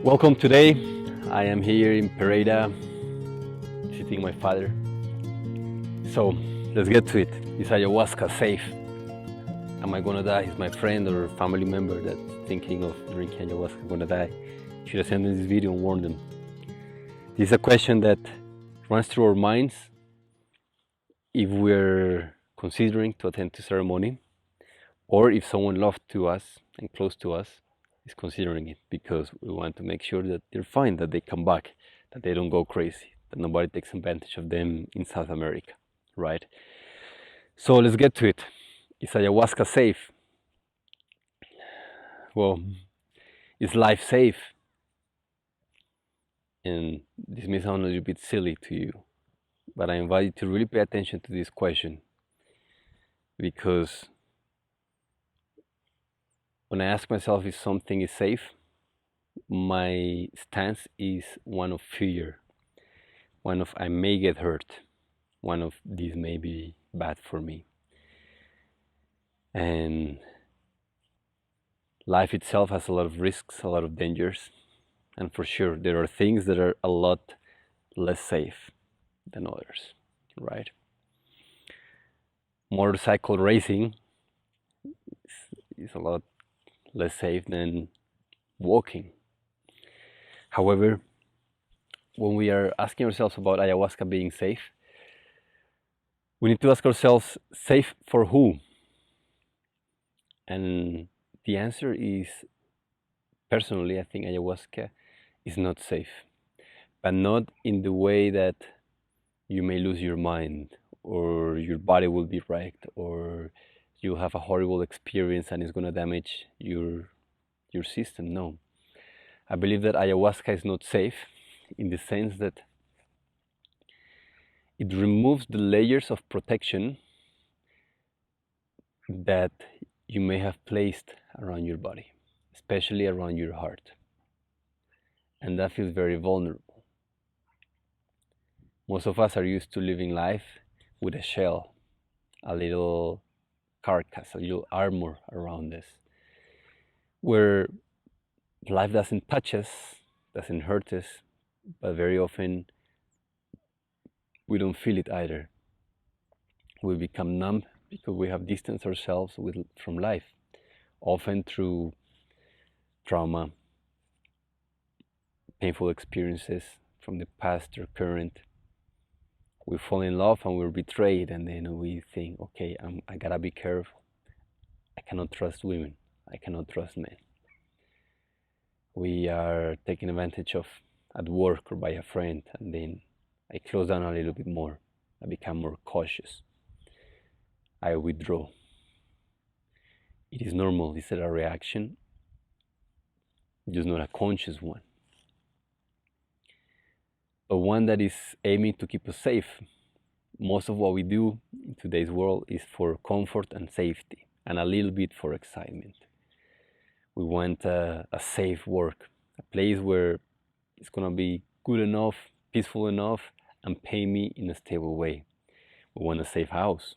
Welcome today. I am here in Pereira visiting my father. So let's get to it. Is ayahuasca safe? Am I gonna die? Is my friend or family member that's thinking of drinking ayahuasca gonna die? Should I send them this video and warn them? This is a question that runs through our minds if we're considering to attend the ceremony, or if someone loved to us and close to us is considering it, because we want to make sure that they're fine, that they come back, that they don't go crazy, that nobody takes advantage of them in South America, right? So let's get to it. Is ayahuasca safe? Well, is life safe? And this may sound a little bit silly to you, but I invite you to really pay attention to this question, because when I ask myself if something is safe, my stance is one of fear, one of I may get hurt, one of this may be bad for me. And life itself has a lot of risks, a lot of dangers, and for sure there are things that are a lot less safe than others, right? Motorcycle racing is a lot less safe than walking. However, when we are asking ourselves about ayahuasca being safe, we need to ask ourselves, safe for who? And the answer is, personally, I think ayahuasca is not safe, but not in the way that you may lose your mind, or your body will be wrecked, or you'll have a horrible experience and it's going to damage your system. No. I believe that ayahuasca is not safe in the sense that it removes the layers of protection that you may have placed around your body, especially around your heart. And that feels very vulnerable. Most of us are used to living life with a shell, a little carcass, a little armor around us, where life doesn't touch us, doesn't hurt us, but very often we don't feel it either. We become numb because we have distanced ourselves from life, often through trauma, painful experiences from the past or current. We fall in love and we're betrayed, and then we think, okay, I gotta be careful. I cannot trust women. I cannot trust men. We are taken advantage of at work or by a friend, and then I close down a little bit more. I become more cautious. I withdraw. It is normal. This is a reaction, just not a conscious one, but one that is aiming to keep us safe. Most of what we do in today's world is for comfort and safety, and a little bit for excitement. We want a safe work, a place where it's gonna be good enough, peaceful enough, and pay me in a stable way. We want a safe house.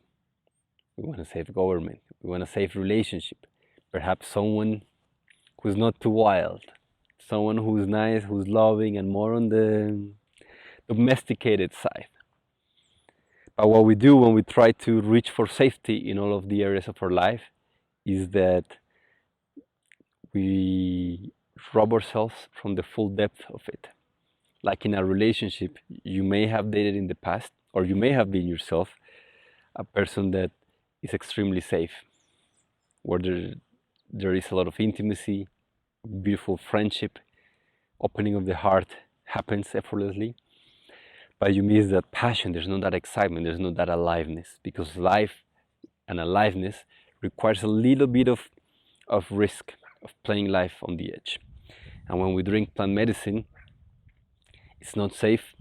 We want a safe government. We want a safe relationship. Perhaps someone who's not too wild, someone who's nice, who's loving, and more on the domesticated side. But what we do when we try to reach for safety in all of the areas of our life is that we rob ourselves from the full depth of it. Like in a relationship, you may have dated in the past, or you may have been yourself a person that is extremely safe, where there is a lot of intimacy, beautiful friendship, opening of the heart happens effortlessly, but you miss that passion. There's not that excitement, there's not that aliveness, because life and aliveness requires a little bit of risk, of playing life on the edge. And when we drink plant medicine, it's not safe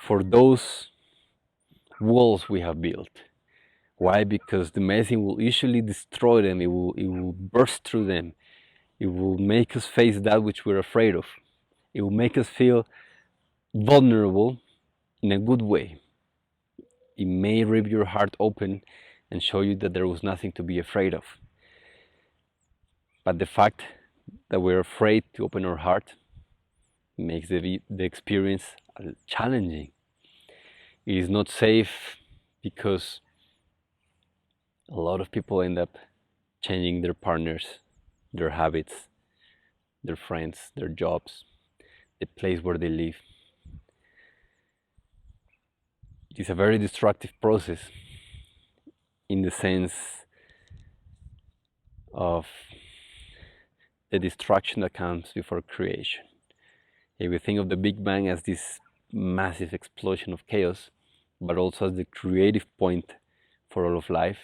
for those walls we have built. Why? Because the medicine will usually destroy them. It will burst through them. It will make us face that which we're afraid of. It will make us feel vulnerable in a good way. It may rip your heart open and show you that there was nothing to be afraid of. But the fact that we're afraid to open our heart makes the experience challenging. It is not safe because a lot of people end up changing their partners, their habits, their friends, their jobs, the place where they live. It is a very destructive process in the sense of the destruction that comes before creation. If we think of the Big Bang as this massive explosion of chaos, but also as the creative point for all of life,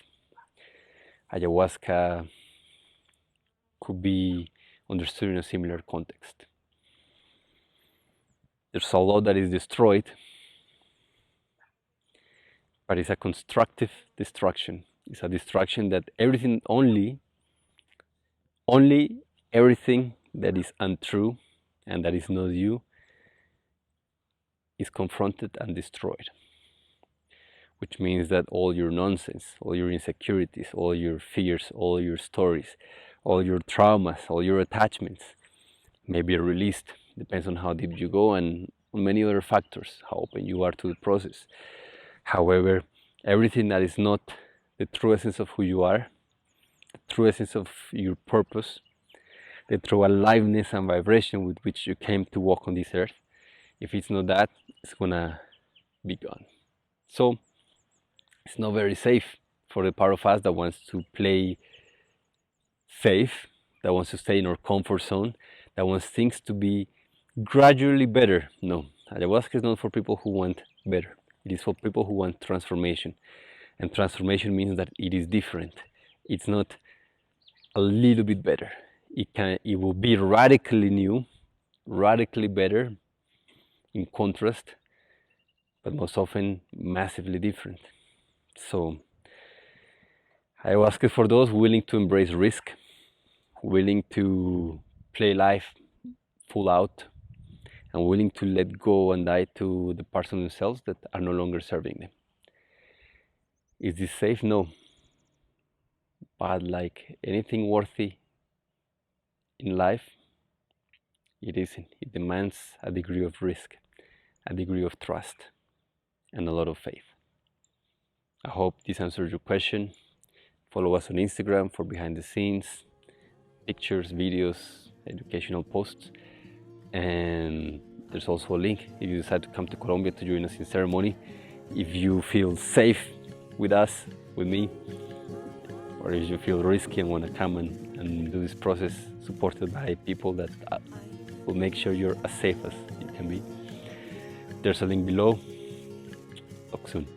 ayahuasca could be understood in a similar context. There's a lot that is destroyed, but it's a constructive destruction. It's a destruction that everything only everything that is untrue and that is not you is confronted and destroyed. Which means that all your nonsense, all your insecurities, all your fears, all your stories, all your traumas, all your attachments may be released. Depends on how deep you go and on many other factors, how open you are to the process. However, everything that is not the true essence of who you are, the true essence of your purpose, the true aliveness and vibration with which you came to walk on this earth, if it's not that, it's gonna be gone. So it's not very safe for the part of us that wants to play safe, that wants to stay in our comfort zone, that wants things to be gradually better. No, ayahuasca is not for people who want better. It is for people who want transformation. And transformation means that it is different. It's not a little bit better. It will be radically new, radically better in contrast, but most often massively different. So ayahuasca is for those willing to embrace risk, willing to play life full out, and willing to let go and die to the parts of themselves that are no longer serving them. Is this safe? No. But like anything worthy in life, it isn't. It demands a degree of risk, a degree of trust, and a lot of faith. I hope this answers your question. Follow us on Instagram for behind the scenes, pictures, videos, educational posts. And there's also a link if you decide to come to Colombia to join us in ceremony. If you feel safe with us, with me, or if you feel risky and want to come and do this process supported by people that will make sure you're as safe as you can be. There's a link below. Talk soon.